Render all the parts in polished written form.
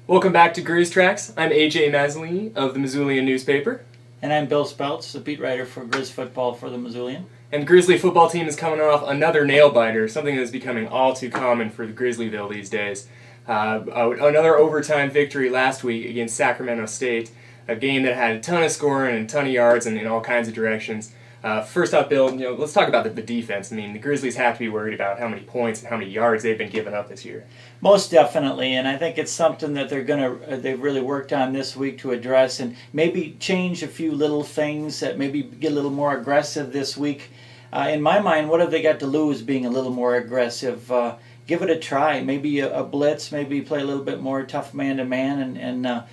Welcome back to Griz Tracks. I'm AJ Mazzolini of the Missoulian newspaper. And I'm Bill Spouts, the beat writer for Griz football for the Missoulian. And the Grizzly football team is coming off another nail-biter, something that is becoming all too common for the Grizzlyville these days. Another overtime victory last week against Sacramento State, a game that had a ton of scoring and a ton of yards in all kinds of directions. First off, Bill, let's talk about the defense. I mean, the Grizzlies have to be worried about how many points and how many yards they've been giving up this year. Most definitely, and I think it's something that they've really worked on this week to address and maybe change a few little things, that maybe get a little more aggressive this week. In my mind, what have they got to lose being a little more aggressive? Give it a try. Maybe a blitz, maybe play a little bit more tough man-to-man, and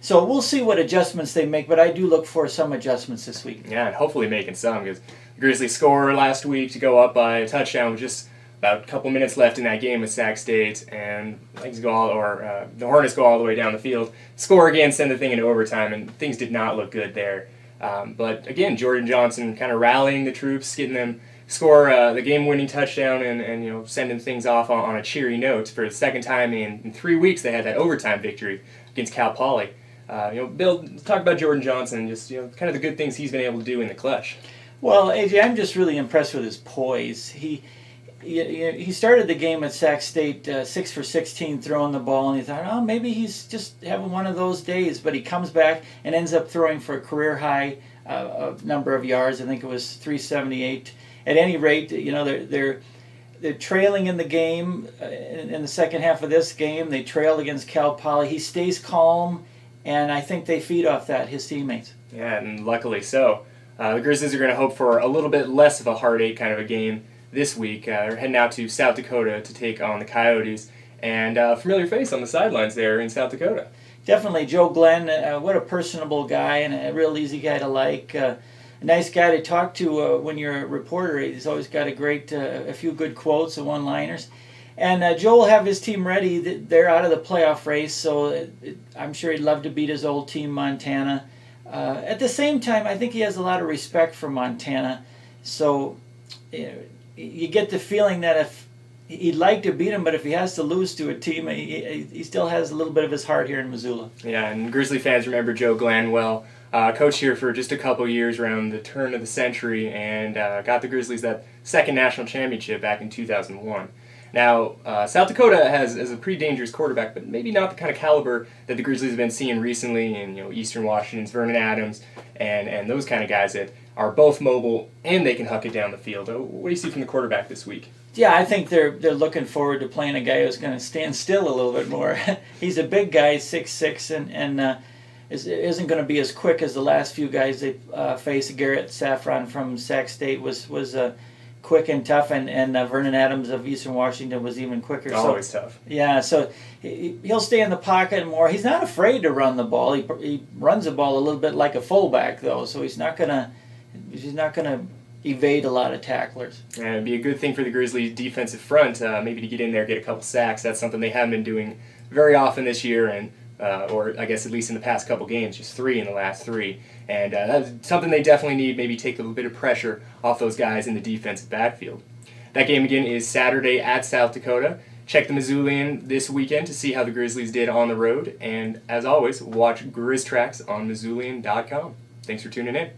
so we'll see what adjustments they make, but I do look for some adjustments this week. Yeah, and hopefully making some, because the Grizzlies scored last week to go up by a touchdown with just about a couple minutes left in that game with Sac State, and the Hornets go all the way down the field, score again, send the thing into overtime, and things did not look good there. But again, Jordan Johnson kind of rallying the troops, getting them score the game-winning touchdown, and sending things off on a cheery note. For the second time in 3 weeks, they had that overtime victory against Cal Poly. Bill, let's talk about Jordan Johnson, just kind of the good things he's been able to do in the clutch. Well, AJ, I'm just really impressed with his poise. He started the game at Sac State 6 for 16 throwing the ball, and he thought, oh, maybe he's just having one of those days. But he comes back and ends up throwing for a career high number of yards. I think it was 378. At any rate, they're trailing in the game in the second half of this game. They trailed against Cal Poly. He stays calm, and I think they feed off that, his teammates. Yeah, and luckily so. The Grizzlies are going to hope for a little bit less of a heartache kind of a game this week. They're heading out to South Dakota to take on the Coyotes, and a familiar face on the sidelines there in South Dakota. Definitely, Joe Glenn, what a personable guy and a real easy guy to like. A nice guy to talk to when you're a reporter. He's always got a few good quotes and one-liners. And Joe will have his team ready. They're out of the playoff race, so I'm sure he'd love to beat his old team, Montana. At the same time, I think he has a lot of respect for Montana. So you get the feeling that if he'd like to beat him, but if he has to lose to a team, he still has a little bit of his heart here in Missoula. Yeah, and Grizzly fans remember Joe Glenn well. Coached here for just a couple years around the turn of the century, and got the Grizzlies that second national championship back in 2001. Now, South Dakota has a pretty dangerous quarterback, but maybe not the kind of caliber that the Grizzlies have been seeing recently in Eastern Washington's Vernon Adams and those kind of guys that are both mobile and they can huck it down the field. What do you see from the quarterback this week? Yeah, I think they're looking forward to playing a guy who's going to stand still a little bit more. He's a big guy, 6'6", and isn't going to be as quick as the last few guys they faced. Garrett Saffron from Sac State was quick and tough, and Vernon Adams of Eastern Washington was even quicker. Always tough. Yeah, so he'll stay in the pocket more. He's not afraid to run the ball. He runs the ball a little bit like a fullback, though, so he's not gonna evade a lot of tacklers. And it'd be a good thing for the Grizzlies defensive front, maybe to get in there, get a couple sacks. That's something they haven't been doing very often this year, and or I guess at least in the past couple games, just 3 in the last 3. And that's something they definitely need, maybe take a little bit of pressure off those guys in the defensive backfield. That game again is Saturday at South Dakota. Check the Missoulian this weekend to see how the Grizzlies did on the road. And as always, watch Griz Tracks on Missoulian.com. Thanks for tuning in.